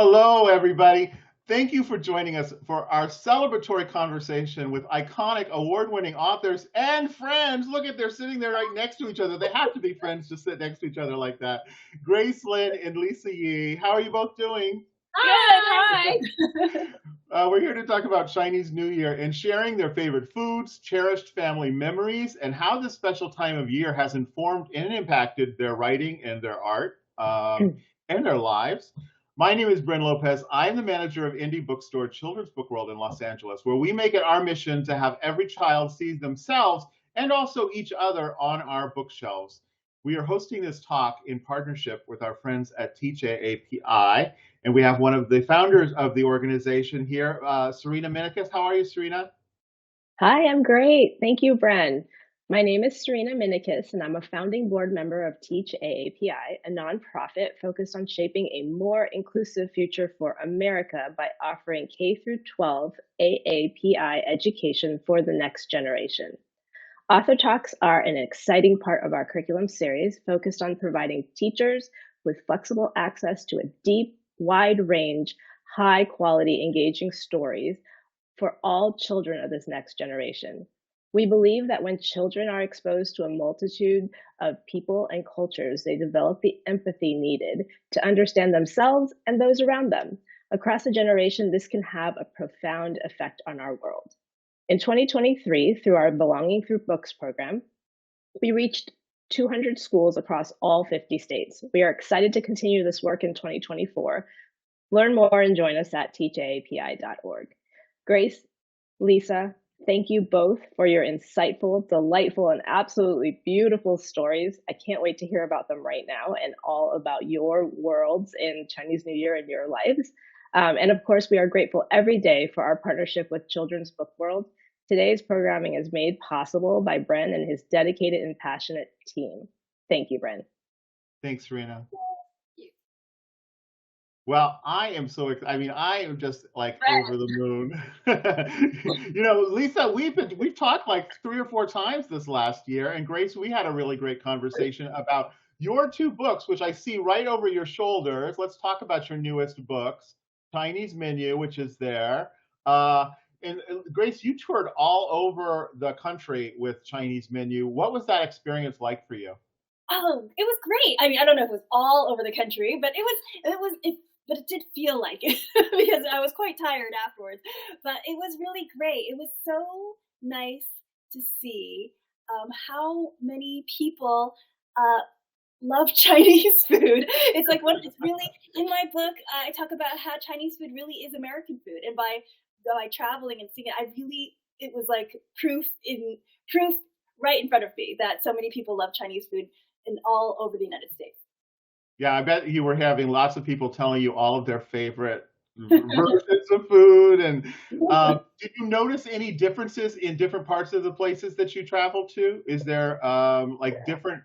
Hello, everybody. Thank you for joining us for our celebratory conversation with iconic award-winning authors and friends. Look at, they're sitting there right next to each other. They have to be friends to sit next to each other like that. Grace, Lin, and Lisa Yee. How are you both doing? Hi. We're here to talk about Chinese New Year and sharing their favorite foods, cherished family memories, and how this special time of year has informed and impacted their writing and their art and their lives. My name is Bryn Lopez. I'm the manager of indie bookstore Children's Book World in Los Angeles, where we make it our mission to have every child see themselves and also each other on our bookshelves. We are hosting this talk in partnership with our friends at TeachAAPI, and we have one of the founders of the organization here, Serena Minikis. How are you, Serena? Hi, I'm great. Thank you, Bren. My name is Serena Minikis, and I'm a founding board member of TeachAAPI, a nonprofit focused on shaping a more inclusive future for America by offering K through 12 AAPI education for the next generation. Author Talks are an exciting part of our curriculum series focused on providing teachers with flexible access to a deep, wide range, high quality, engaging stories for all children of this next generation. We believe that when children are exposed to a multitude of people and cultures, they develop the empathy needed to understand themselves and those around them. Across a generation, this can have a profound effect on our world. In 2023, through our Belonging Through Books program, we reached 200 schools across all 50 states. We are excited to continue this work in 2024. Learn more and join us at teachaapi.org. Grace, Lisa, thank you both for your insightful, delightful, and absolutely beautiful stories. I can't wait to hear about them right now and all about your worlds in Chinese New Year and your lives. And of course, we are grateful every day for our partnership with Children's Book World. Today's programming is made possible by Bren and his dedicated and passionate team. Thank you, Bren. Thanks, Serena. Well, I am so excited. I mean, I am just like over the moon. Lisa, we've talked like 3 or 4 times this last year, and Grace, we had a really great conversation about your 2 books, which I see right over your shoulders. Let's talk about your newest books, Chinese Menu, which is there. And Grace, you toured all over the country with Chinese Menu. What was that experience like for you? Oh, it was great. I mean, I don't know if it was all over the country, but but it did feel like it because I was quite tired afterwards. But it was really great. It was so nice to see how many people love Chinese food. It's like it's really in my book. I talk about how Chinese food really is American food, and by traveling and seeing it, it was like proof right in front of me that so many people love Chinese food in all over the United States. Yeah, I bet you were having lots of people telling you all of their favorite versions of food. And did you notice any differences in different parts of the places that you traveled to? Is there like different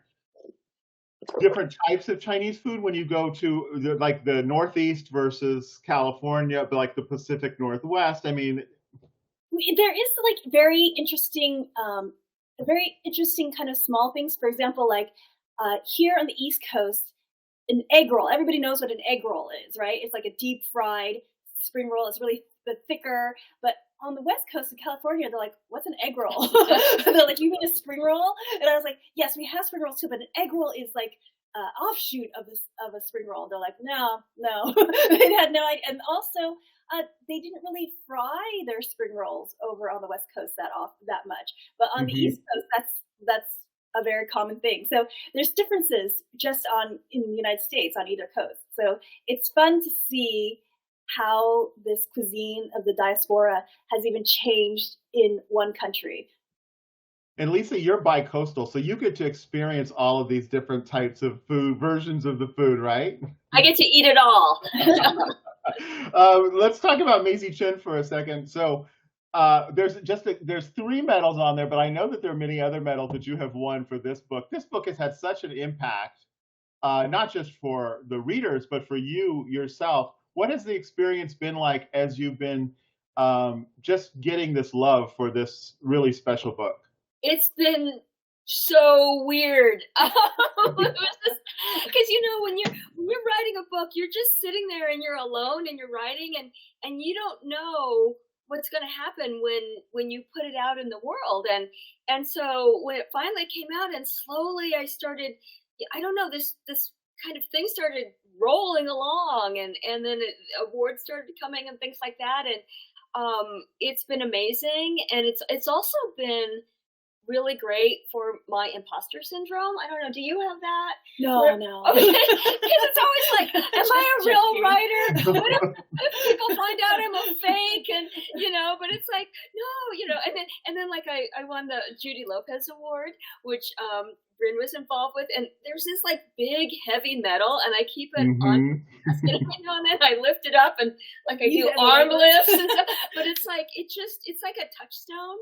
types of Chinese food when you go to the Northeast versus California, but like the Pacific Northwest? I mean, there is like very interesting kind of small things. For example, like here on the East Coast, an egg roll. Everybody knows what an egg roll is, right? It's like a deep fried spring roll. It's really thicker. But on the West Coast of California, they're like, "What's an egg roll?" They're like, "You mean a spring roll?" And I was like, "Yes, we have spring rolls too, but an egg roll is like offshoot of a spring roll." They're like, "No, they had no idea." And also, they didn't really fry their spring rolls over on the West Coast that much, but on the East Coast, that's a very common thing. So there's differences just in the United States on either coast. So it's fun to see how this cuisine of the diaspora has even changed in one country. and Lisa, you're bi-coastal, so you get to experience all of these different types of food, versions of the food, right? I get to eat it all. Let's talk about Maisie Chen for a second. So there's 3 medals on there, but I know that there are many other medals that you have won for this book. This book has had such an impact, not just for the readers, but for you yourself. What has the experience been like as you've been just getting this love for this really special book? It's been so weird. It was just because when you're writing a book, you're just sitting there and you're alone and you're writing, and you don't know what's going to happen when you put it out in the world. And so when it finally came out, and slowly I started, I don't know, this kind of thing started rolling along, and then awards started coming and things like that. And it's been amazing, and it's also been really great for my imposter syndrome. I don't know. Do you have that? No, no. Okay. Because it's always like, am I a real writer? What if people find out I'm a fake? And but it's like, no, and then like I won the Judy Lopez Award, which Bryn was involved with, and there's this like big heavy medal, and I keep it on it. I lift it up and like I do arm lifts and stuff. But it's like it's like a touchstone,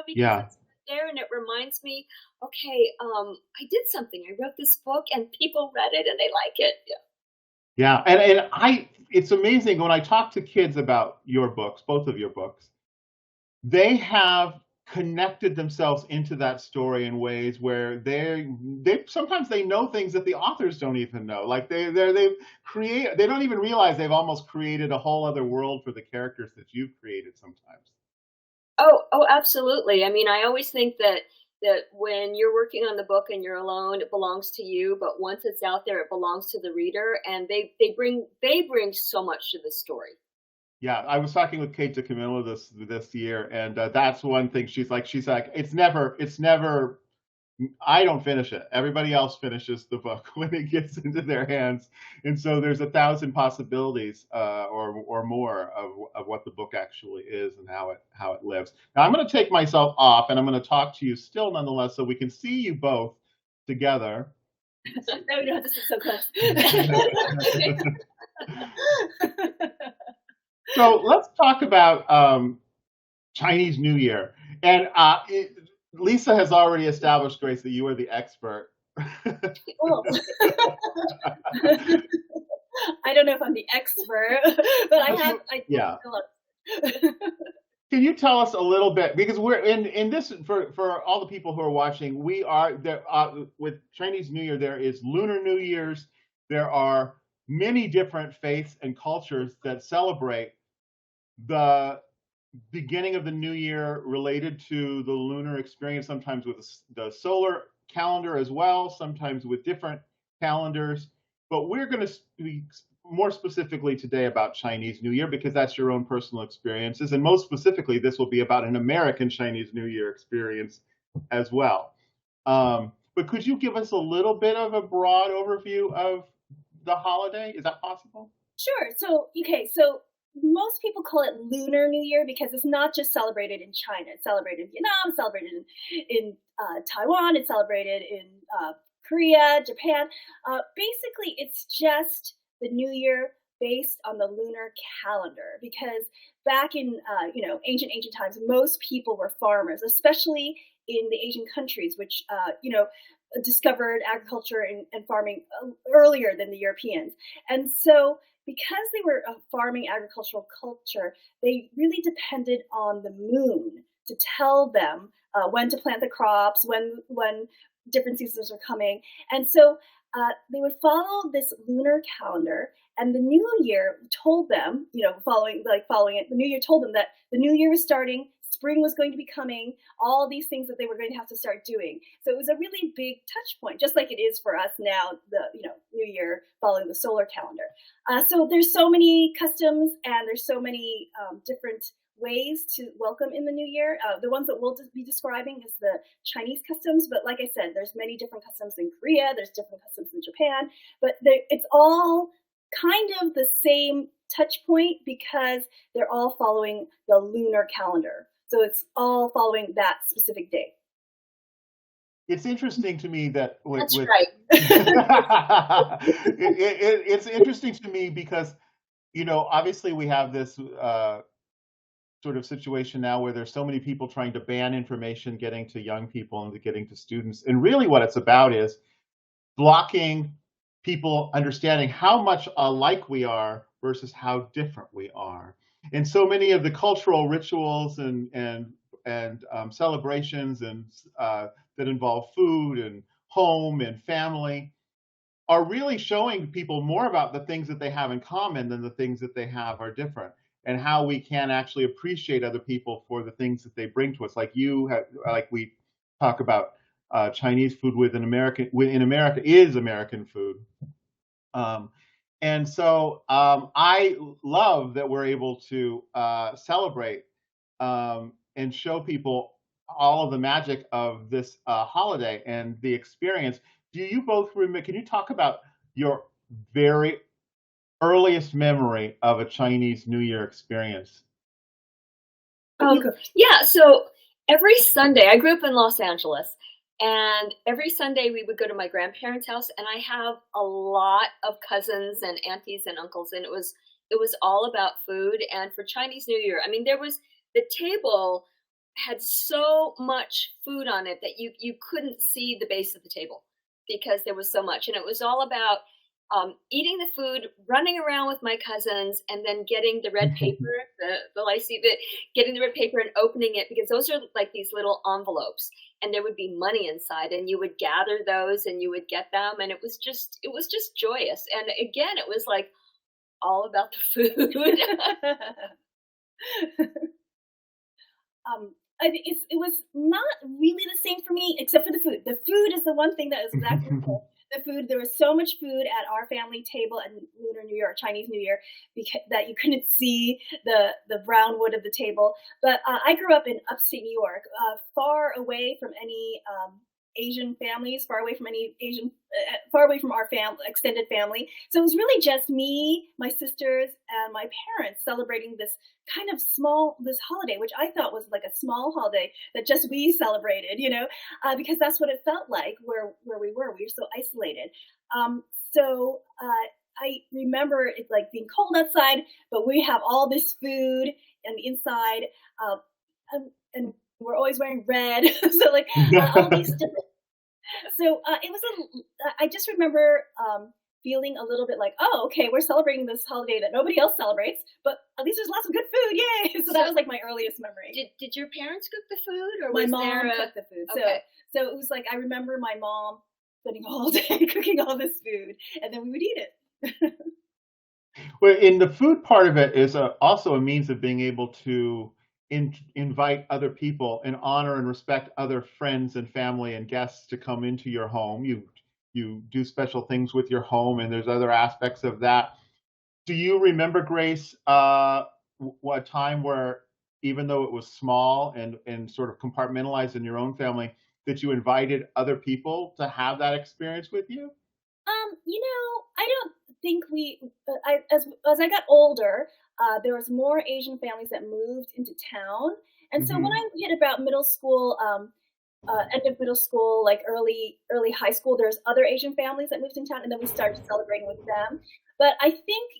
because it's there, and it reminds me, okay, I did something. I wrote this book, and people read it, and they like it. Yeah, and it's amazing when I talk to kids about your books, both of your books, they have connected themselves into that story in ways where they sometimes they know things that the authors don't even know. Like they don't even realize they've almost created a whole other world for the characters that you've created sometimes. Oh, absolutely. I mean, I always think that when you're working on the book and you're alone, it belongs to you. But once it's out there, it belongs to the reader, and they bring so much to the story. Yeah, I was talking with Kate DeCamillo this year, and that's one thing she's like, it's never. I don't finish it. Everybody else finishes the book when it gets into their hands, and so there's 1,000 possibilities or more of what the book actually is and how it lives. Now I'm going to take myself off, and I'm going to talk to you still nonetheless, so we can see you both together. No, we don't have to sit so close. So let's talk about Chinese New Year, and Lisa has already established, Grace, that you are the expert. Oh. I don't know if I'm the expert, but yeah. Can you tell us a little bit, because we're in this for all the people who are watching, we are there with Chinese New Year. There is Lunar New Year's. There are many different faiths and cultures that celebrate the beginning of the new year related to the lunar experience, sometimes with the solar calendar as well, sometimes with different calendars. But we're going to speak more specifically today about Chinese New Year, because that's your own personal experiences. And most specifically, this will be about an American Chinese New Year experience as well. But could you give us a little bit of a broad overview of the holiday? Is that possible? Sure. So most people call it Lunar New Year because it's not just celebrated in China. It's celebrated in Vietnam, celebrated in Taiwan, it's celebrated in Korea, Japan. Basically, it's just the New Year based on the lunar calendar, because back in ancient times, most people were farmers, especially in the Asian countries, which discovered agriculture and farming earlier than the Europeans. And so because they were a farming agricultural culture, they really depended on the moon to tell them when to plant the crops, when different seasons were coming. And so they would follow this lunar calendar, and the new year told them, following it, the new year told them that the new year was starting, spring was going to be coming, all these things that they were going to have to start doing. So it was a really big touch point, just like it is for us now, the New Year following the solar calendar. So there's so many customs, and there's so many different ways to welcome in the new year. The ones that we'll be describing is the Chinese customs, but like I said, there's many different customs in Korea, there's different customs in Japan, but it's all kind of the same touch point because they're all following the lunar calendar. So it's all following that specific day. It's interesting to me that that's right. It's interesting to me because, obviously we have this sort of situation now where there's so many people trying to ban information getting to young people and getting to students. And really what it's about is blocking people understanding how much alike we are versus how different we are. And so many of the cultural rituals and celebrations and that involve food and home and family are really showing people more about the things that they have in common than the things that they have are different, and how we can actually appreciate other people for the things that they bring to us. Like we talk about Chinese food in America is American food. Um, and so I love that we're able to celebrate and show people all of the magic of this holiday and the experience. Do you both remember? Can you talk about your very earliest memory of a Chinese New Year experience? Yeah, so every Sunday, I grew up in Los Angeles, and every Sunday we would go to my grandparents' house, and I have a lot of cousins and aunties and uncles, and it was all about food. And for Chinese New Year, I mean, the table had so much food on it that you couldn't see the base of the table because there was so much, and it was all about eating the food, running around with my cousins, and then getting the red paper, the lycée, getting the red paper and opening it, because those are like these little envelopes, and there would be money inside, and you would gather those and you would get them, and it was just joyous. And again, it was like all about the food. It was not really the same for me, except for the food. The food is the one thing that is exactly the food. There was so much food at our family table at Lunar New Year, Chinese New Year, because that you couldn't see the brown wood of the table. But I grew up in upstate New York, far away from any Asian families, far away from far away from our extended family. So it was really just me, my sisters, and my parents celebrating this kind of this holiday, which I thought was like a small holiday that just we celebrated, because that's what it felt like where we were. We were so isolated. I remember it like being cold outside, but we have all this food on the inside, and we're always wearing red. So like all these different. So it was I just remember feeling a little bit like, oh, okay, we're celebrating this holiday that nobody else celebrates, but at least there's lots of good food, yay! So that was like my earliest memory. Did your parents cook the food, or my was mom there cooked the food? Okay. So it was like I remember my mom spending all day cooking all this food, and then we would eat it. Well, in the food part of it is also a means of being able to invite other people and honor and respect other friends and family and guests to come into your home. You do special things with your home, and there's other aspects of that. Do you remember, Grace, what time where, even though it was small and sort of compartmentalized in your own family, that you invited other people to have that experience with you? I don't think as I got older, there was more Asian families that moved into town, and so when I hit about middle school, end of middle school, like early high school, there's other Asian families that moved in town, and then we started celebrating with them. But I think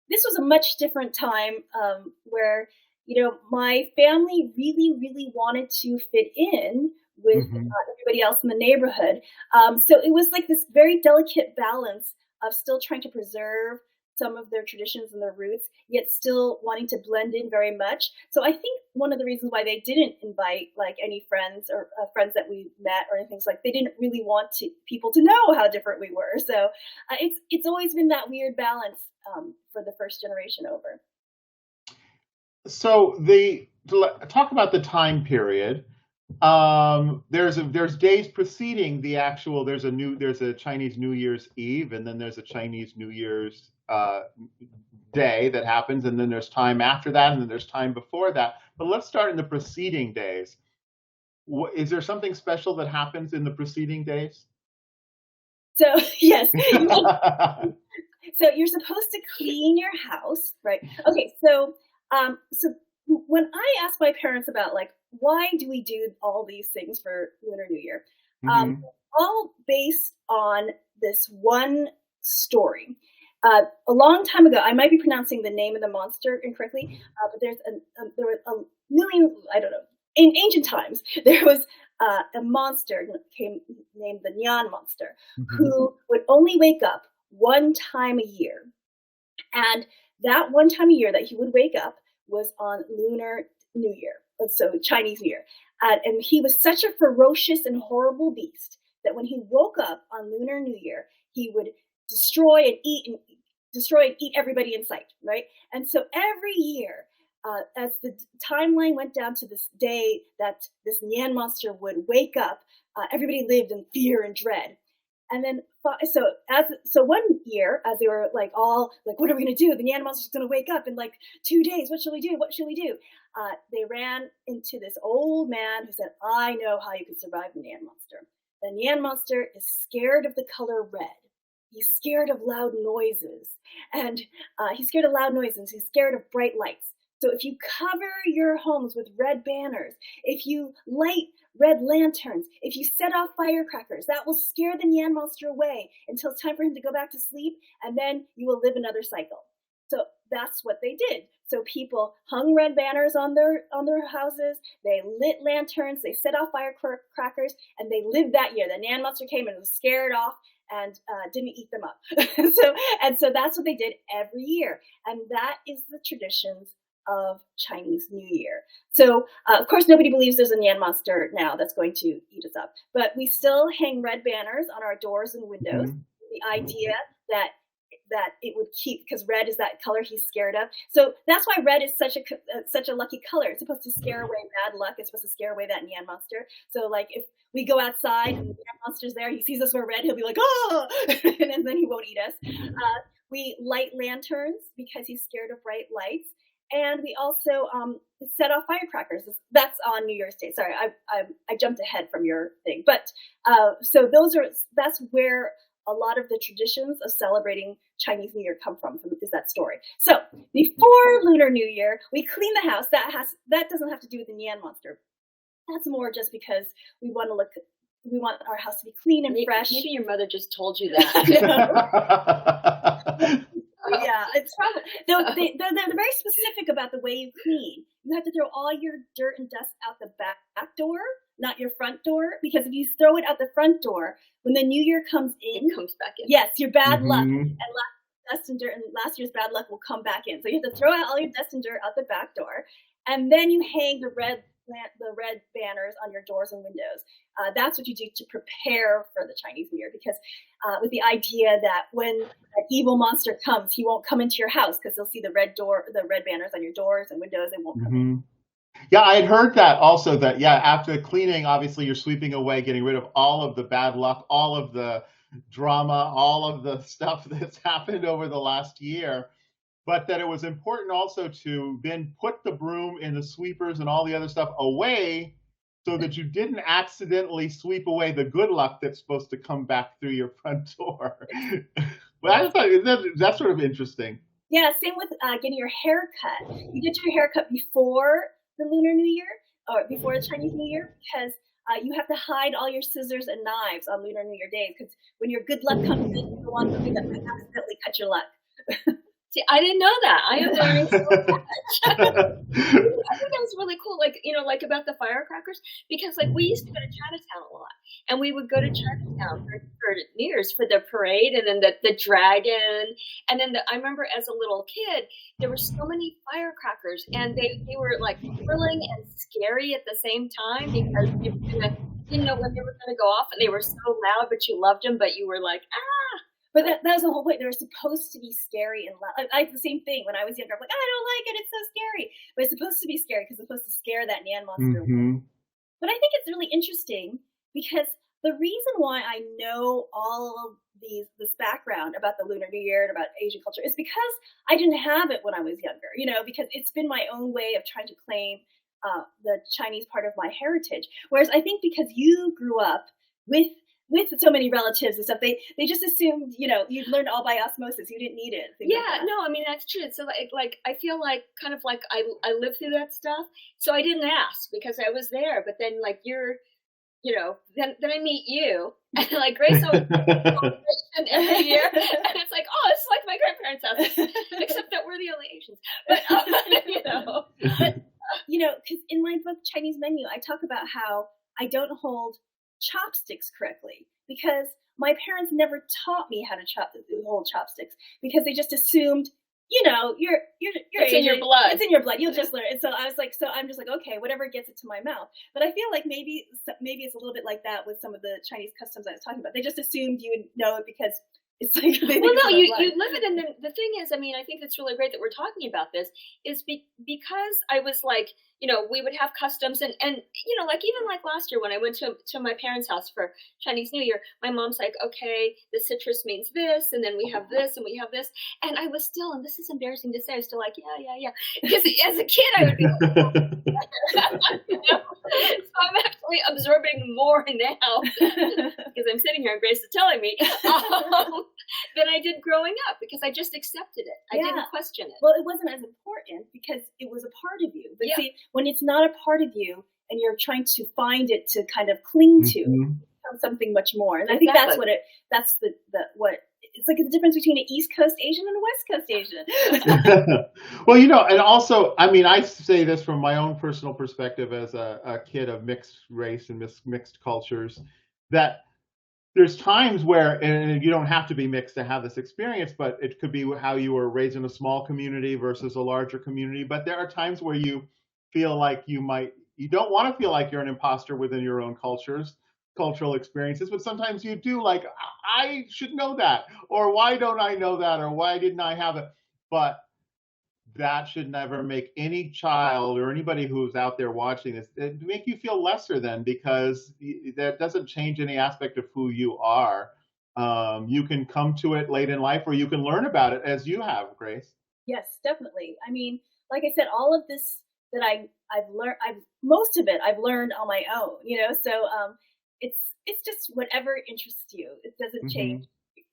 this was a much different time where my family really, really wanted to fit in with everybody else in the neighborhood. So it was like this very delicate balance of still trying to preserve some of their traditions and their roots, yet still wanting to blend in very much. So I think one of the reasons why they didn't invite like any friends or friends that we met or anything, like they didn't really want people to know how different we were. So it's always been that weird balance for the first generation over. So talk about the time period. There's days preceding the actual. There's a Chinese New Year's Eve, and then there's a Chinese New Year's day that happens, and then there's time after that, and then there's time before that. But let's start in the preceding days. Is there something special that happens in the preceding days? So yes. So you're supposed to clean your house, right? Okay, so when I asked my parents about like why do we do all these things for Lunar New Year, all based on this one story. A long time ago, I might be pronouncing the name of the monster incorrectly, but there were a million, I don't know. In ancient times, there was a monster named the Nyan monster, who would only wake up one time a year. And that one time a year that he would wake up was on Lunar New Year, so Chinese New Year. And he was such a ferocious and horrible beast that when he woke up on Lunar New Year, he would destroy and eat everybody in sight, right? And so every year, as the timeline went down to this day that this Nyan monster would wake up, everybody lived in fear and dread. And then, so one year, as they were like all like, what are we going to do? The Nyan monster's going to wake up in like 2 days. What shall we do? What shall we do? They ran into this old man who said, I know how you can survive the Nyan monster. The Nyan monster is scared of the color red. He's scared of loud noises. And he's scared of loud noises. He's scared of bright lights. So if you cover your homes with red banners, if you light red lanterns, if you set off firecrackers, that will scare the Nyan monster away until it's time for him to go back to sleep, and then you will live another cycle. So that's what they did. So people hung red banners on their houses, they lit lanterns, they set off firecrackers, and they lived that year. The Nyan monster came and was scared off and didn't eat them up. so that's what they did every year. And that is the traditions of Chinese New Year. So, of course, nobody believes there's a Nyan monster now that's going to eat us up. But we still hang red banners on our doors and windows. The idea that it would keep, because red is that color he's scared of. So that's why red is such a lucky color. It's supposed to scare away bad luck. It's supposed to scare away that Nyan monster. So like if we go outside and the Nyan monster's there, he sees us wear red, he'll be like, oh, and then he won't eat us. We light lanterns because he's scared of bright lights. And we also set off firecrackers. That's on New Year's Day. Sorry, I jumped ahead from your thing. But so that's where a lot of the traditions of celebrating Chinese New Year come from, is that story. So before Lunar New Year, we clean the house. That doesn't have to do with the Nyan monster. That's more just because we want our house to be clean and fresh. Maybe your mother just told you that. Yeah, it's probably they're very specific about the way you clean. You have to throw all your dirt and dust out the back door, not your front door, because if you throw it out the front door, when the New Year comes in, it comes back in. Yes, your bad luck and dust and dirt and last year's bad luck will come back in. So you have to throw out all your dust and dirt out the back door, and then you hang the red banners on your doors and windows. That's what you do to prepare for the Chinese New Year, because with the idea that when an evil monster comes, he won't come into your house because they'll see the red banners on your doors and windows and won't come in. Yeah, I had heard that also, that, after cleaning, obviously you're sweeping away, getting rid of all of the bad luck, all of the drama, all of the stuff that's happened over the last year. But that it was important also to then put the broom and the sweepers and all the other stuff away so that you didn't accidentally sweep away the good luck that's supposed to come back through your front door. But I thought that's sort of interesting. Yeah, same with getting your hair cut. You get your hair cut before the Lunar New Year or before the Chinese New Year, because you have to hide all your scissors and knives on Lunar New Year days, because when your good luck comes in, you don't want something that might accidentally cut your luck. See, I didn't know that. I am learning so much. I think that was really cool, like about the firecrackers, because like we used to go to Chinatown a lot, and we would go to Chinatown for New Year's for the parade, and then the dragon, and then I remember as a little kid, there were so many firecrackers, and they were like thrilling and scary at the same time, because you didn't know when they were going to go off, and they were so loud, but you loved them, but you were like, ah. But that was the whole point. They were supposed to be scary and loud. I had the same thing when I was younger. I'm like, I don't like it. It's so scary. But it's supposed to be scary because it's supposed to scare that Nyan monster. But I think it's really interesting because the reason why I know all of this background about the Lunar New Year and about Asian culture is because I didn't have it when I was younger, because it's been my own way of trying to claim the Chinese part of my heritage. Whereas I think because you grew up with so many relatives and stuff, they just assumed, you'd learned all by osmosis. You didn't need it. No, I mean, that's true. So like I feel like kind of like I lived through that stuff. So I didn't ask because I was there. But then like you're, then I meet you and like Grace always every year. And it's like, oh, it's like my grandparents' house, except that we're the only Asians. But, because in my book, Chinese Menu, I talk about how I don't hold chopsticks correctly because my parents never taught me how to hold chopsticks, because they just assumed you know, you're It's in your Asian. blood. It's in your blood. You'll just learn. And so I was like, so I'm just like, okay, whatever gets it to my mouth. But I feel like maybe it's a little bit like that with some of the Chinese customs I was talking about. They just assumed you would know it because it's like Well, no, you live it, and the thing is, I mean, I think it's really great that we're talking about this, is because I was like, you know, we would have customs, and you know, like even like last year when I went to my parents' house for Chinese New Year, my mom's like, okay, the citrus means this, and then we have this, and we have this, and I was still, and this is embarrassing to say, I was still like, yeah, because as a kid I would be like, you know? So I'm actually absorbing more now because I'm sitting here and Grace is telling me than I did growing up, because I just accepted it. I didn't question it. Well, it wasn't as important because it was a part of you. But see, when it's not a part of you and you're trying to find it to kind of cling to, it becomes something much more. And I think that's what it's like the difference between an East Coast Asian and a West Coast Asian. Well, you know, and also, I mean, I say this from my own personal perspective as a kid of mixed race and mixed cultures, that there's times where, and you don't have to be mixed to have this experience, but it could be how you were raised in a small community versus a larger community. But there are times where you feel like you don't want to feel like you're an imposter within your own cultural experiences, but sometimes you do, like, I should know that, or why don't I know that, or why didn't I have it? But that should never make any child or anybody who's out there watching this make you feel lesser than, because that doesn't change any aspect of who you are. You can come to it late in life, or you can learn about it as you have, Grace. Yes, definitely. I mean, like I said, all of this that I've learned, most of it I've learned on my own, you know. So it's just whatever interests you. It doesn't change.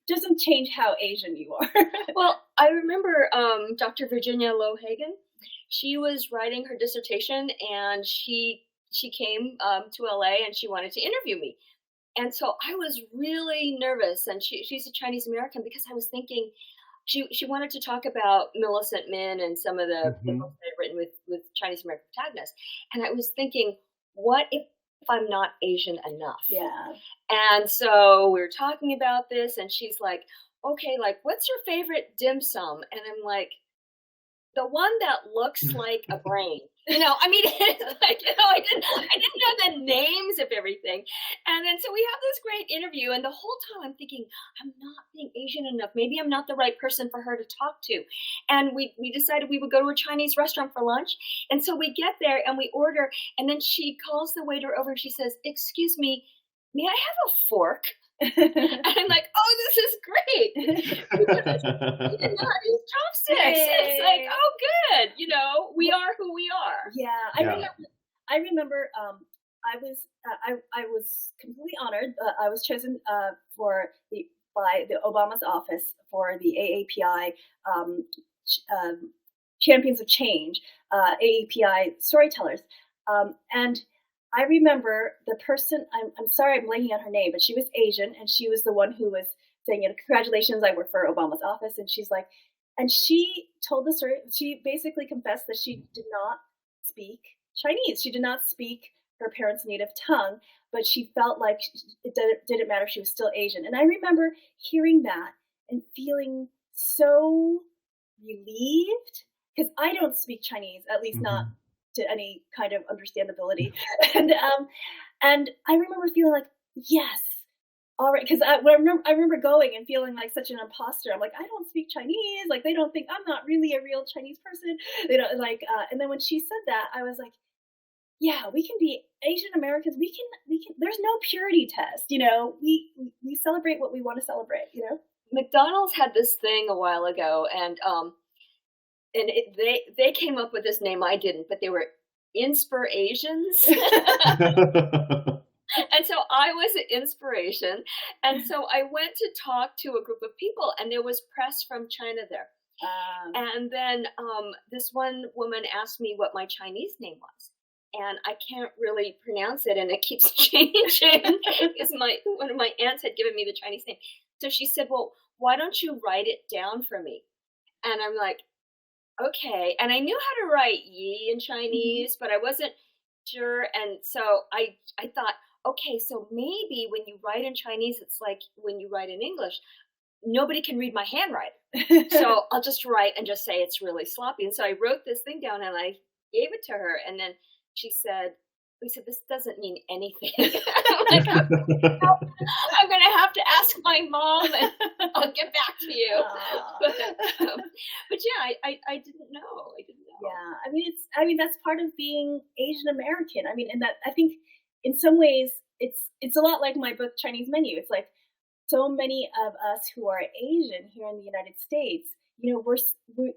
Doesn't change how Asian you are. Well, I remember Dr. Virginia Low Hagen. She was writing her dissertation, and she came to LA, and she wanted to interview me. And so I was really nervous, and she's a Chinese American, because I was thinking she wanted to talk about Millicent Min and some of the books that I've written with Chinese American protagonists. And I was thinking, what if I'm not Asian enough? Yeah. And so we were talking about this, and she's like, okay, like, what's your favorite dim sum? And I'm like, the one that looks like a brain. You know, I mean, it's like, you know, I didn't know the names of everything. And then so we have this great interview, and the whole time I'm thinking, I'm not being Asian enough. Maybe I'm not the right person for her to talk to. And we decided we would go to a Chinese restaurant for lunch. And so we get there and we order, and then she calls the waiter over and she says, excuse me, may I have a fork? And I'm like, oh, this is great. We did not use chopsticks. It's like, oh, good. You know, we are who we are. Yeah, I remember. I was completely honored. I was chosen by the Obama's office for the AAPI Champions of Change, AAPI storytellers, and I remember the person, I'm sorry I'm blanking on her name, but she was Asian, and she was the one who was saying, you know, congratulations, I work for Obama's office. And she's like, and she told the story, she basically confessed that she did not speak Chinese. She did not speak her parents' native tongue, but she felt like it didn't matter. She was still Asian. And I remember hearing that and feeling so relieved, because I don't speak Chinese, at least not to any kind of understandability. And I remember feeling like, yes, all right, because I remember going and feeling like such an imposter. I'm like, I don't speak Chinese. Like, they don't think I'm not really a real Chinese person. They don't like. And then when she said that, I was like, yeah, we can be Asian Americans. We can. There's no purity test. You know, we celebrate what we want to celebrate. You know, McDonald's had this thing a while ago, and they came up with this name. I didn't, but they were Inspirasians. And so I was an inspiration. And so I went to talk to a group of people, and there was press from China there. And then this one woman asked me what my Chinese name was. And I can't really pronounce it, and it keeps changing, because one of my aunts had given me the Chinese name. So she said, well, why don't you write it down for me? And I'm like, okay. And I knew how to write Yi in Chinese, but I wasn't sure. And so I thought, okay, so maybe when you write in Chinese, it's like when you write in English. nobody can read my handwriting. So I'll just write and just say it's really sloppy. And so I wrote this thing down and I gave it to her. And then she said, Lisa, this doesn't mean anything. I'm like, I'm going to have to ask my mom and I'll get back to you. But yeah, I didn't know. I didn't know. Yeah. I mean, that's part of being Asian American. I mean, and that, I think in some ways it's a lot like my book, Chinese Menu. It's like so many of us who are Asian here in the United States, you know,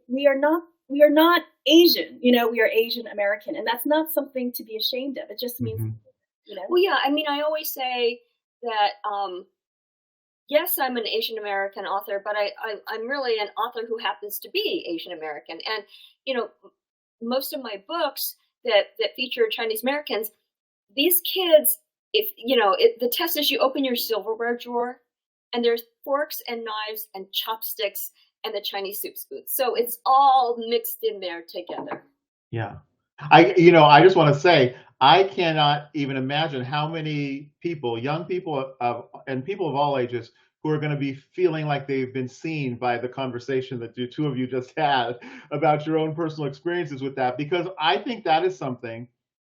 we are not Asian, you know, we are Asian American. And that's not something to be ashamed of. It just means, you know. Well, yeah, I mean, I always say that, yes, I'm an Asian American author, but I'm really an author who happens to be Asian American. And, you know, most of my books that feature Chinese Americans, these kids, if, you know, the test is you open your silverware drawer and there's forks and knives and chopsticks and the Chinese soup spoon. So it's all mixed in there together. Yeah. I just want to say, I cannot even imagine how many people, young people and people of all ages, who are going to be feeling like they've been seen by the conversation that the two of you just had about your own personal experiences with that, because I think that is something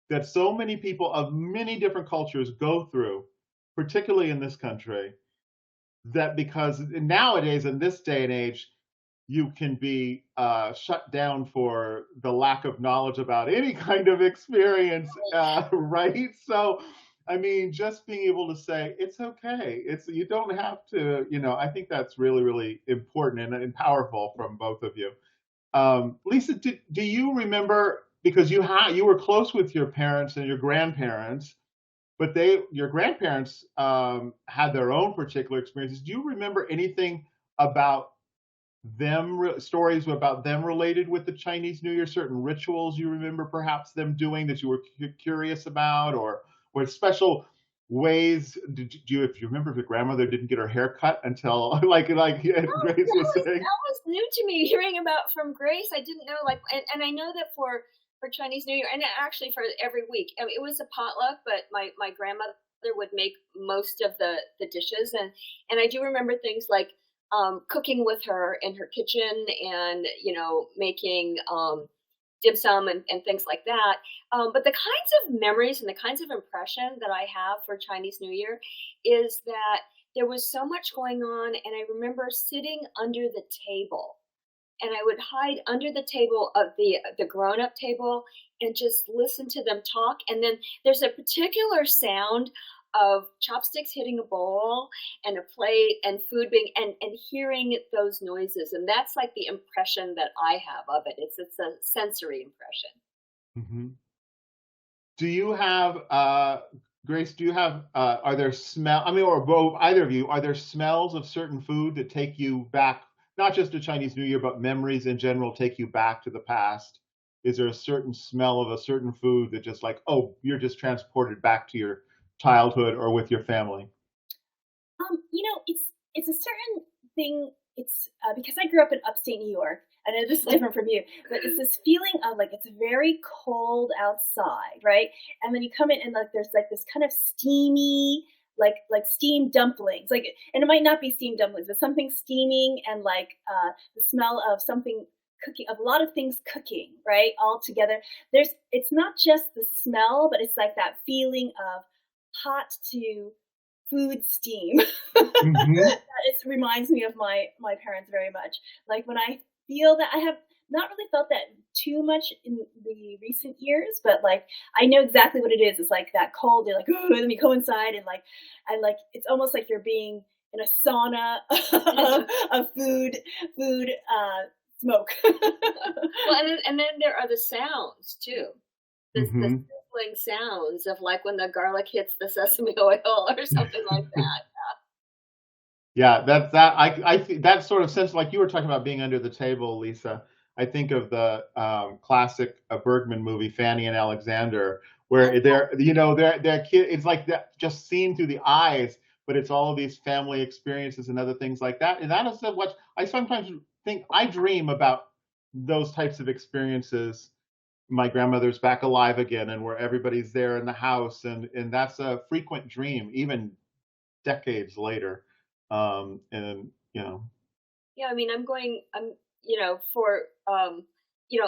that so many people of many different cultures go through, particularly in this country, that because nowadays, in this day and age, you can be shut down for the lack of knowledge about any kind of experience, right? So, I mean, just being able to say it's okay. You don't have to. I think that's really, really important and powerful from both of you. Lisa, do you remember, because you were close with your parents and your grandparents, but your grandparents had their own particular experiences. Do you remember anything about stories about them related with the Chinese New Year, certain rituals you remember perhaps them doing that you were curious about, or special ways? If you remember, if your grandmother didn't get her hair cut until like Grace was saying? That was new to me, hearing about from Grace. I didn't know, and I know that for Chinese New Year, and actually for every week, I mean, it was a potluck, but my grandmother would make most of the dishes, and I do remember things like cooking with her in her kitchen and, making dim sum and things like that. But the kinds of memories and the kinds of impression that I have for Chinese New Year is that there was so much going on. And I remember sitting under the table, and I would hide under the table of the grown-up table and just listen to them talk. And then there's a particular sound of chopsticks hitting a bowl and a plate and food being and hearing those noises, and that's like the impression that I have of it. It's a sensory impression. Mm-hmm. Do you have Grace? Do you have are there or both, either of you, are there smells of certain food that take you back, not just to Chinese New Year, but memories in general take you back to the past? Is there a certain smell of a certain food that just like, oh, you're just transported back to your childhood or with your family? It's a certain thing. It's because I grew up in upstate New York. I know this is different from you, but it's this feeling of like it's very cold outside, right? And then you come in and like there's like this kind of steamy, like steamed dumplings, and it might not be steamed dumplings, but something steaming and like the smell of something cooking, of a lot of things cooking, right? All together. It's not just the smell, but it's like that feeling of hot to food steam. Mm-hmm. It reminds me of my parents very much. Like when I feel that, I have not really felt that too much in the recent years, but like I know exactly what it is. It's like that cold. You're like, oh, and then you go inside and like it's almost like you're being in a sauna of food smoke. Well, and then there are the sounds too. The sizzling sounds of like when the garlic hits the sesame oil or something like that. Yeah, I think that sort of sense, like you were talking about being under the table, Lisa. I think of the classic Bergman movie, Fanny and Alexander, where they're kid. It's like that, just seen through the eyes, but it's all of these family experiences and other things like that. And that is what I sometimes think. I dream about those types of experiences. My grandmother's back alive again, and where everybody's there in the house, and that's a frequent dream, even decades later. And Yeah. Yeah, I mean, for,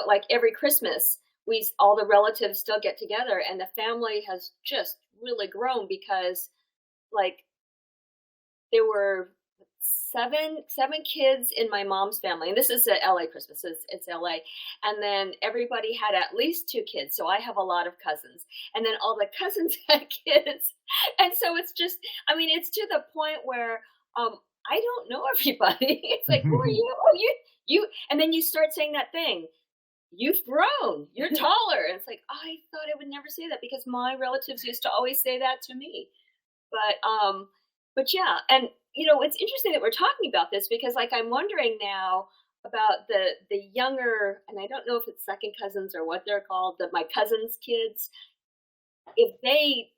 like every Christmas, all the relatives still get together, and the family has just really grown because, like, there were seven kids in my mom's family, and this is a LA Christmas. It's LA, and then everybody had at least 2 kids. So I have a lot of cousins, and then all the cousins had kids, and so it's just, I mean, it's to the point where I don't know everybody. It's like, who are you? Oh, you, and then you start saying that thing. You've grown. You're taller. And it's like, I thought I would never say that because my relatives used to always say that to me. But yeah, and it's interesting that we're talking about this because, like, I'm wondering now about the younger, and I don't know if it's second cousins or what they're called, my cousins' kids, if they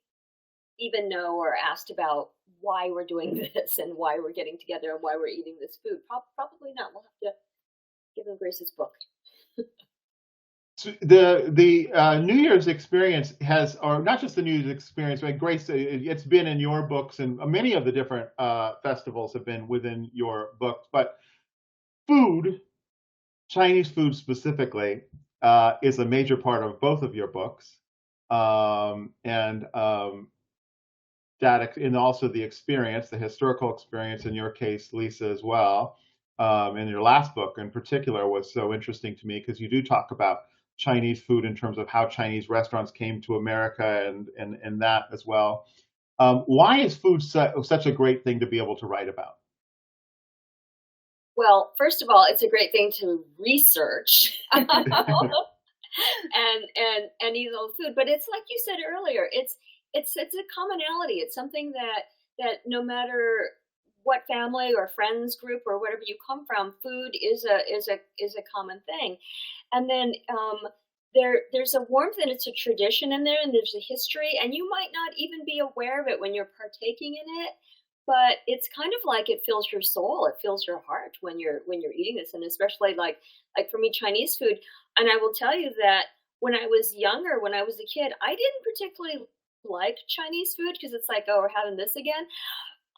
even know or asked about why we're doing this and why we're getting together and why we're eating this food. Probably not. We'll have to give them Grace's book. So the New Year's experience has, or not just the New Year's experience, but Grace, it's been in your books, and many of the different festivals have been within your books. But food, Chinese food specifically, is a major part of both of your books, and that, and also the experience, the historical experience in your case, Lisa, as well. And your last book in particular was so interesting to me because you do talk about Chinese food in terms of how Chinese restaurants came to America and that as well. Why is food such a great thing to be able to write about? Well, first of all, it's a great thing to research and eat all food. But it's like you said earlier, it's a commonality. It's something that no matter what family or friends group or whatever you come from, food is a common thing. And then there's a warmth and it's a tradition in there, and there's a history, and you might not even be aware of it when you're partaking in it. But it's kind of like it fills your soul, it fills your heart when you're eating this, and especially like for me, Chinese food. And I will tell you that when I was younger, when I was a kid, I didn't particularly like Chinese food because it's like, oh, we're having this again.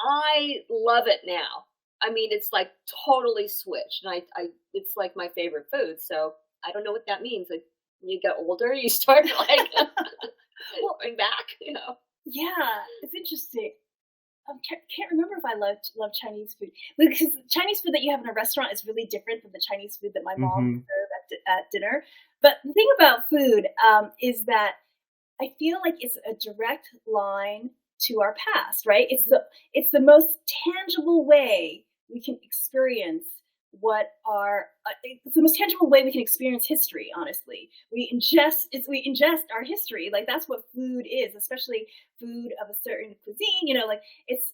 I love it now. I mean, it's like totally switched, and I it's like my favorite food. So I don't know what that means. Like when you get older, you start like going back, Yeah, it's interesting. I can't remember if I love Chinese food because the Chinese food that you have in a restaurant is really different than the Chinese food that my mom Mm-hmm. served at dinner. But the thing about food is that I feel like it's a direct line to our past, right? It's the most tangible way we can experience it's the most tangible way we can experience history. Honestly, we ingest our history. Like that's what food is, especially food of a certain cuisine. Like it's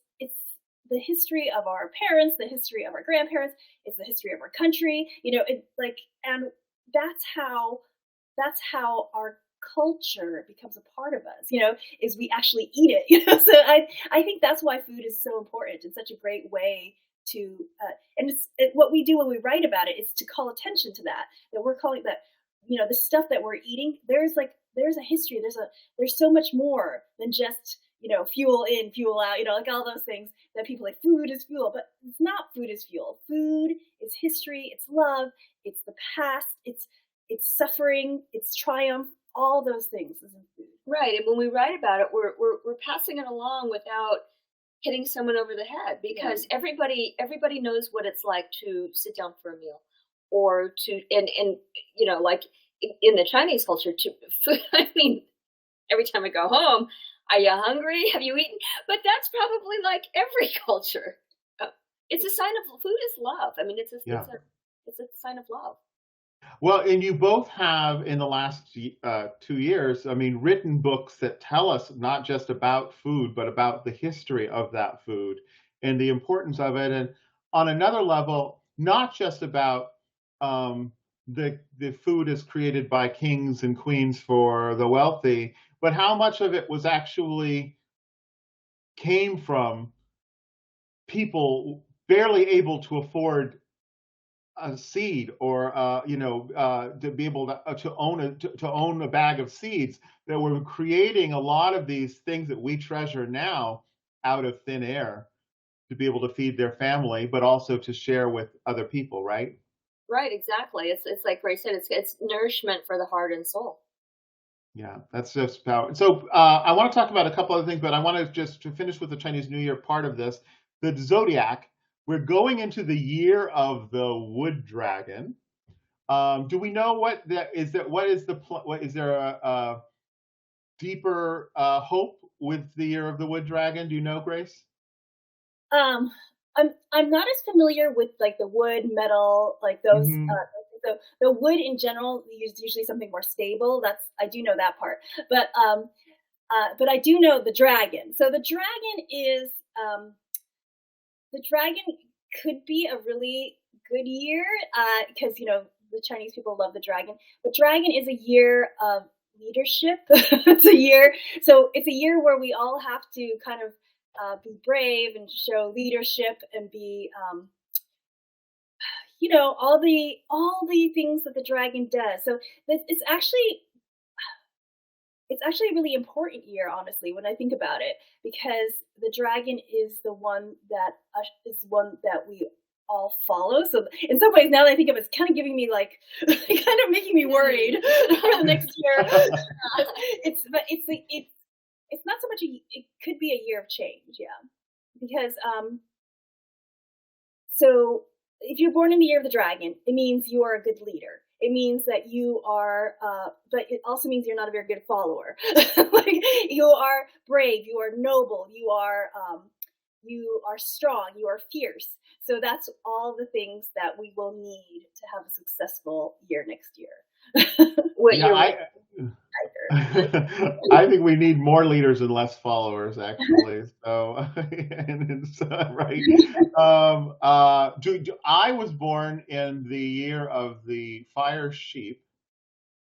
the history of our parents, the history of our grandparents. It's the history of our country. And that's how our culture becomes a part of us, is we actually eat it. So I think that's why food is so important and such a great way to, what we do when we write about it is to call attention to that we're calling that, the stuff that we're eating, there's a history, there's so much more than just, fuel in, fuel out, like all those things that people like food is fuel, but it's not food is fuel. Food is history, it's love, it's the past, it's suffering, it's triumph, all those things is in food. Right, and when we write about it, we're passing it along without hitting someone over the head because everybody knows what it's like to sit down for a meal, or to and like in the Chinese culture, to food. I mean, every time I go home, are you hungry? Have you eaten? But that's probably like every culture. It's a sign of food is love. I mean, it's a sign of love. Well, and you both have in the last 2 years, I mean, written books that tell us not just about food, but about the history of that food and the importance of it. And on another level, not just about the food is created by kings and queens for the wealthy, but how much of it was actually came from people barely able to afford a seed, or to be able to own a bag of seeds, that were creating a lot of these things that we treasure now out of thin air to be able to feed their family, but also to share with other people, right? Right, exactly. It's like Ray said, it's nourishment for the heart and soul. Yeah, that's just power. So I want to talk about a couple other things, but I want to just to finish with the Chinese New Year part of this. The zodiac. We're going into the year of the wood dragon. Do we know what that is? That what is the what is there a deeper hope with the year of the wood dragon? Do you know, Grace? Um, I'm not as familiar with like the wood, metal, like those. Hmm. The wood in general is usually something more stable. That's I do know that part, but I do know the dragon. So the dragon could be a really good year because you know the Chinese people love the dragon. But dragon is a year of leadership. It's a year, so it's a year where we all have to kind of be brave and show leadership and be you know all the things that the dragon does. So it's actually a really important year, honestly, when I think about it, because the dragon is one that we all follow. So in some ways, now that I think of it, it's kind of giving me like, kind of making me worried for the next year. It's not so much it could be a year of change, yeah, because so if you're born in the year of the dragon, it means you are a good leader. It means that you are, but it also means you're not a very good follower. Like you are brave, you are noble, you are strong, you are fierce. So that's all the things that we will need to have a successful year next year. What Yeah, you're I I think we need more leaders and less followers, actually. So, and it's, right. I was born in the year of the fire sheep.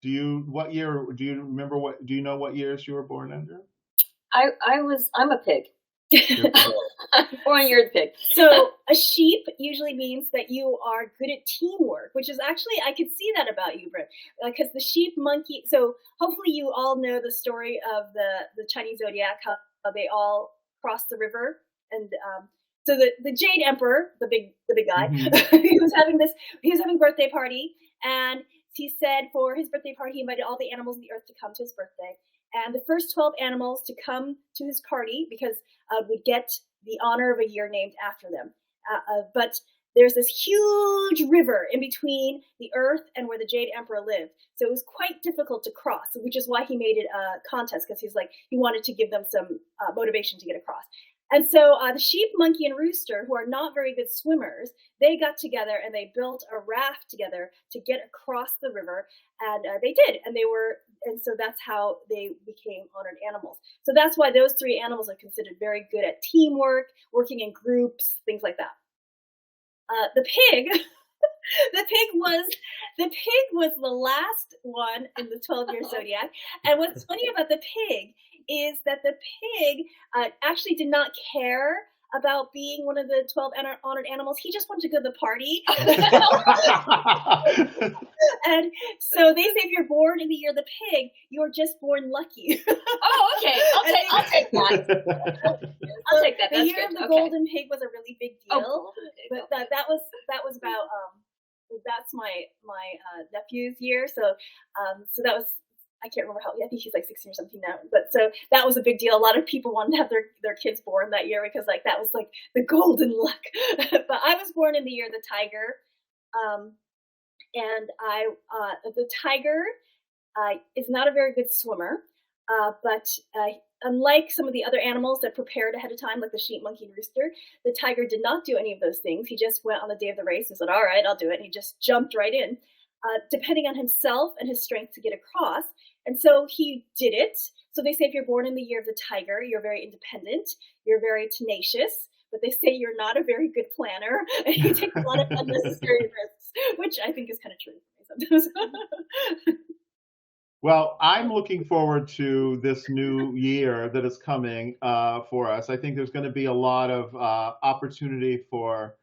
What year, do you remember do you know what years you were born under? I'm a pig. Your pig. Born you're the pig. So a sheep usually means that you are good at teamwork, which is actually I could see that about you, Britt, because the sheep monkey. So hopefully you all know the story of the Chinese zodiac, how they all crossed the river, and so the Jade Emperor, the big guy, Hmm. he was having a birthday party, and he said for his birthday party he invited all the animals on the earth to come to his birthday, and the first 12 animals to come to his party because would get the honor of a year named after them. But there's this huge river in between the earth and where the Jade Emperor lived. So it was quite difficult to cross, which is why he made it a contest, because he wanted to give them some motivation to get across. And so the sheep, monkey, and rooster, who are not very good swimmers, they got together and they built a raft together to get across the river, and they did, and so that's how they became honored animals. So that's why those three animals are considered very good at teamwork, working in groups, things like that. The pig, the pig was the last one in the 12-year zodiac. And what's funny about the pig is that the pig actually did not care about being one of the 12 honored animals. He just wanted to go to the party. And so they say if you're born in the year of the pig, you're just born lucky. Oh, okay. I'll take that. I'll take that. The That's year good. of the Okay. golden pig was a really big deal. Oh, But that was about that's my nephew's year. So that was I can't remember how. I think he's like 16 or something now. But so that was a big deal. A lot of people wanted to have their kids born that year because like that was like the golden luck. But I was born in the year of the tiger, and the tiger is not a very good swimmer, but unlike some of the other animals that prepared ahead of time, like the sheep, monkey, and rooster, the tiger did not do any of those things. He just went on the day of the race and said, all right, I'll do it. And he just jumped right in, depending on himself and his strength to get across. And so he did it. So they say if you're born in the year of the tiger, you're very independent, you're very tenacious, but they say you're not a very good planner and you take a lot of unnecessary risks, which I think is kind of true for me sometimes. Well, I'm looking forward to this new year that is coming for us. I think there's going to be a lot of opportunity for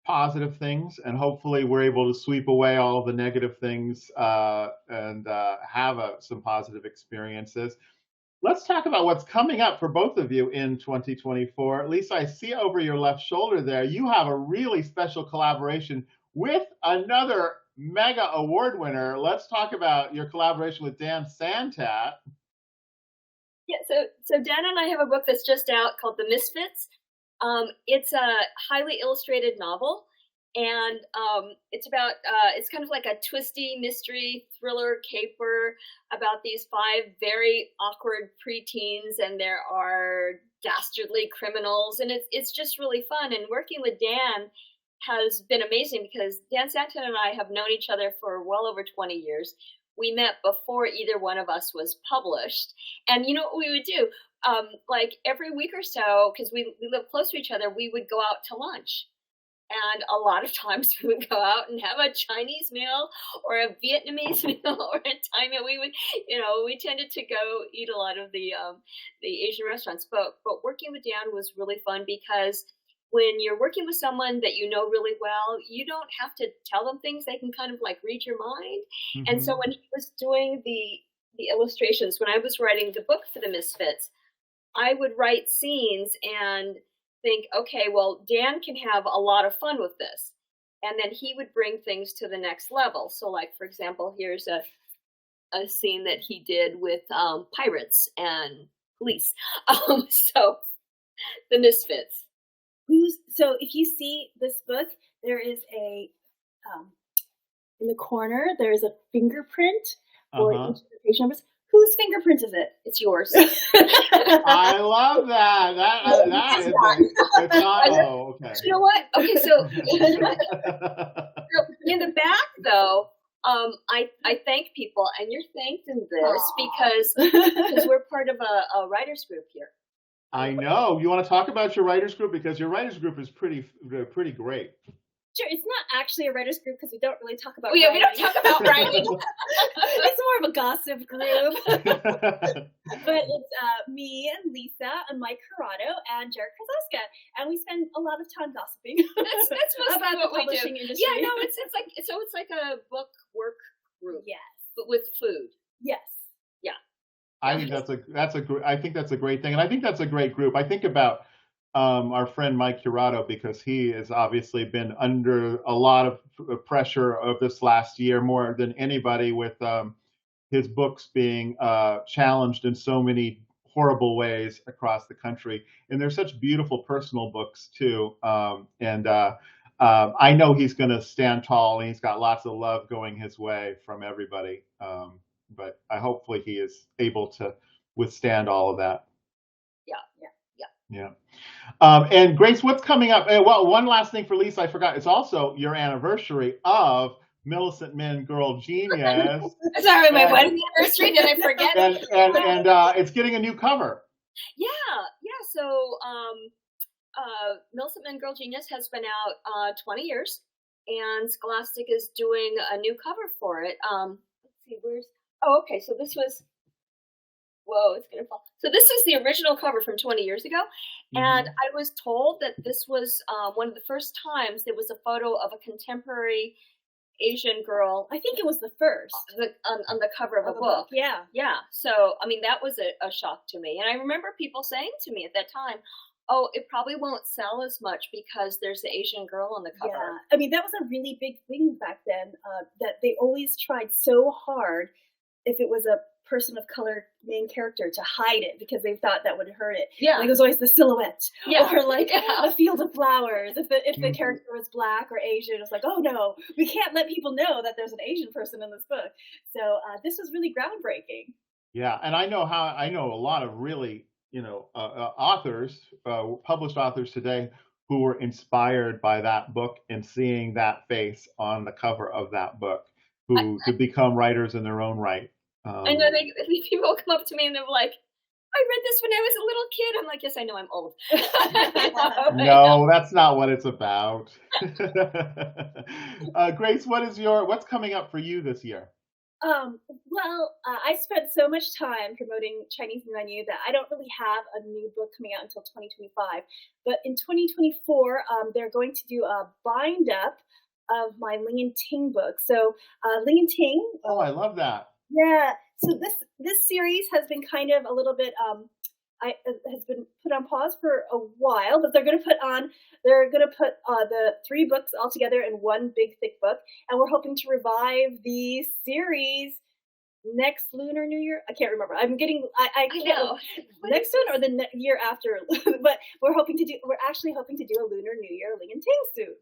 positive things, and hopefully we're able to sweep away all the negative things and have some positive experiences. Let's talk about what's coming up for both of you in 2024. Lisa, I see over your left shoulder there, you have a really special collaboration with another mega award winner. Let's talk about your collaboration with Dan Santat. Yeah, so Dan and I have a book that's just out called The Misfits. It's a highly illustrated novel, and it's about it's kind of like a twisty mystery thriller caper about these 5 very awkward preteens, and there are dastardly criminals, and it's just really fun. And working with Dan has been amazing because Dan Santan and I have known each other for well over 20 years. We met before either one of us was published. And you know what we would do? Like every week or so, because we live close to each other, we would go out to lunch. And a lot of times we would go out and have a Chinese meal or a Vietnamese meal or a Thai meal. We would, we tended to go eat a lot of the Asian restaurants. But working with Dan was really fun because when you're working with someone that you know really well, you don't have to tell them things. They can kind of like read your mind. Mm-hmm. And so when he was doing the illustrations, when I was writing the book for the Misfits, I would write scenes and think, okay, well, Dan can have a lot of fun with this. And then he would bring things to the next level. So like, for example, here's a scene that he did with pirates and police. So the Misfits. So if you see this book, there is a, in the corner, there's a fingerprint for each of the page numbers. Whose fingerprint is it? It's yours. I love that. That is it's not. Oh, okay. You know what? Okay, so in the back, though, I thank people, and you're thanked in this because we're part of a writers group here. I know. You want to talk about your writers group because your writers group is pretty great. Sure, it's not actually a writers group because we don't really talk about writing. We don't talk about writing. It's more of a gossip group. But it's me and Lisa and Mike Corrado and Jared Krasaska, and we spend a lot of time gossiping. That's about the what publishing we do. industry. Yeah, no, it's like a book work group. Yes, but with food. Yes. Yeah. I think I think that's a great thing, and I think that's a great group. I think about our friend Mike Curado because he has obviously been under a lot of pressure of this last year, more than anybody, with his books being challenged in so many horrible ways across the country. And they're such beautiful personal books too. And I know he's going to stand tall, and he's got lots of love going his way from everybody. But hopefully he is able to withstand all of that. Yeah. And Grace, what's coming up? Well, one last thing for Lisa, I forgot. It's also your anniversary of Millicent Men Girl Genius. Sorry, my wedding anniversary. Did I forget? And it's getting a new cover. Yeah. So Millicent Men Girl Genius has been out 20 years, and Scholastic is doing a new cover for it. Let's see, okay. So this was. Whoa, it's going to fall. So this was the original cover from 20 years ago. And I was told that this was one of the first times there was a photo of a contemporary Asian girl. I think it was the first. On the cover of a book. Yeah. Yeah. So, I mean, that was a shock to me. And I remember people saying to me at that time, oh, it probably won't sell as much because there's the Asian girl on the cover. Yeah. I mean, that was a really big thing back then, that they always tried so hard if it was a person of color main character to hide it because they thought that would hurt it. Yeah. Like it was always the silhouette. Yeah. Or like a field of flowers. If the character was black or Asian, it was like, oh no, we can't let people know that there's an Asian person in this book. So this was really groundbreaking. Yeah, and I know a lot of really, authors, published authors today who were inspired by that book and seeing that face on the cover of that book, to become writers in their own right. I know people come up to me and they're like, I read this when I was a little kid. I'm like, yes, I know, I'm old. No, that's not what it's about. Grace, what's coming up for you this year? I spent so much time promoting Chinese menu that I don't really have a new book coming out until 2025. But in 2024, they're going to do a bind up of my Ling and Ting book. So Ling and Ting. Oh, I love that. Yeah. So this series has been kind of a little bit has been put on pause for a while, but they're going to put the 3 books all together in one big thick book, and we're hoping to revive the series next Lunar New Year. I can't remember. I I can't know. next one or the year after. But we're actually hoping to do a Lunar New Year Ling and Ting soon.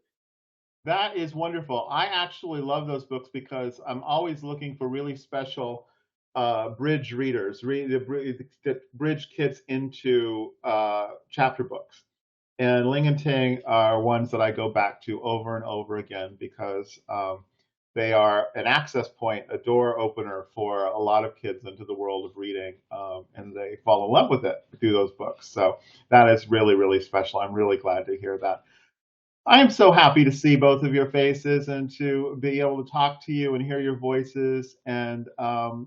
That is wonderful. I actually love those books because I'm always looking for really special bridge readers, that bridge kids into chapter books. And Ling and Ting are ones that I go back to over and over again because they are an access point, a door opener for a lot of kids into the world of reading, and they fall in love with it through those books. So that is really, really special. I'm really glad to hear that. I am so happy to see both of your faces and to be able to talk to you and hear your voices. And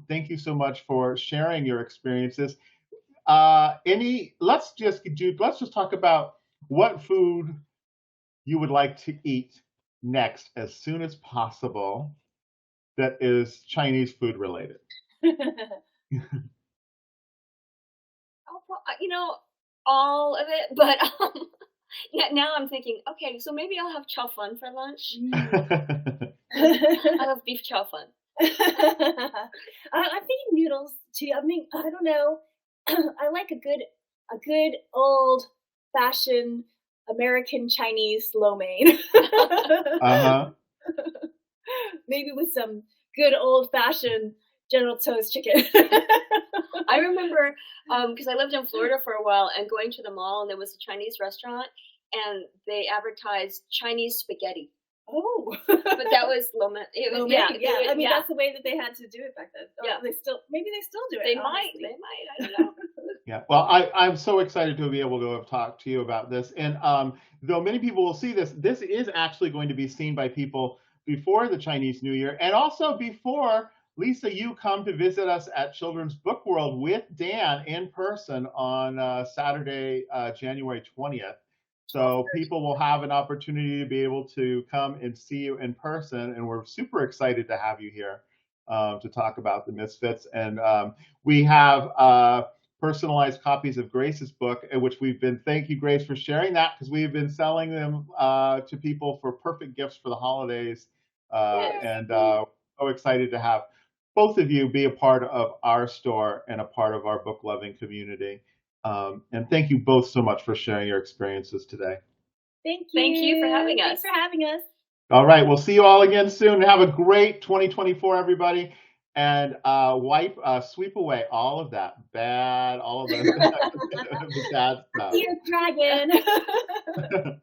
thank you so much for sharing your experiences. Let's just talk about what food you would like to eat next as soon as possible that is Chinese food related. All of it, but yeah, now I'm thinking, okay, so maybe I'll have chow fun for lunch. I love beef chow fun. I'm thinking noodles too. I mean, I don't know. I like a good old fashioned American Chinese lo mein. Uh-huh. Maybe with some good old fashioned General Tso's chicken. I remember because I lived in Florida for a while and going to the mall, and there was a Chinese restaurant and they advertised Chinese spaghetti. Oh, but that was lo mein. Lo mein, yeah. I mean, that's the way that they had to do it back then. Yeah. Maybe they still do it. They might. I don't know. Yeah, well, I'm so excited to be able to have talked to you about this. And though many people will see this, this is actually going to be seen by people before the Chinese New Year and also before Lisa, you come to visit us at Children's Book World with Dan in person on Saturday, January 20th. So people will have an opportunity to be able to come and see you in person. And we're super excited to have you here to talk about the Misfits. And we have personalized copies of Grace's book, which thank you, Grace, for sharing that, because we've been selling them to people for perfect gifts for the holidays. And so excited to have both of you be a part of our store and a part of our book loving community. And thank you both so much for sharing your experiences today. Thank you. Thank you for having us. Thanks for having us. All right. We'll see you all again soon. Have a great 2024, everybody. And sweep away all of that bad, all of the bad stuff. Dear dragon.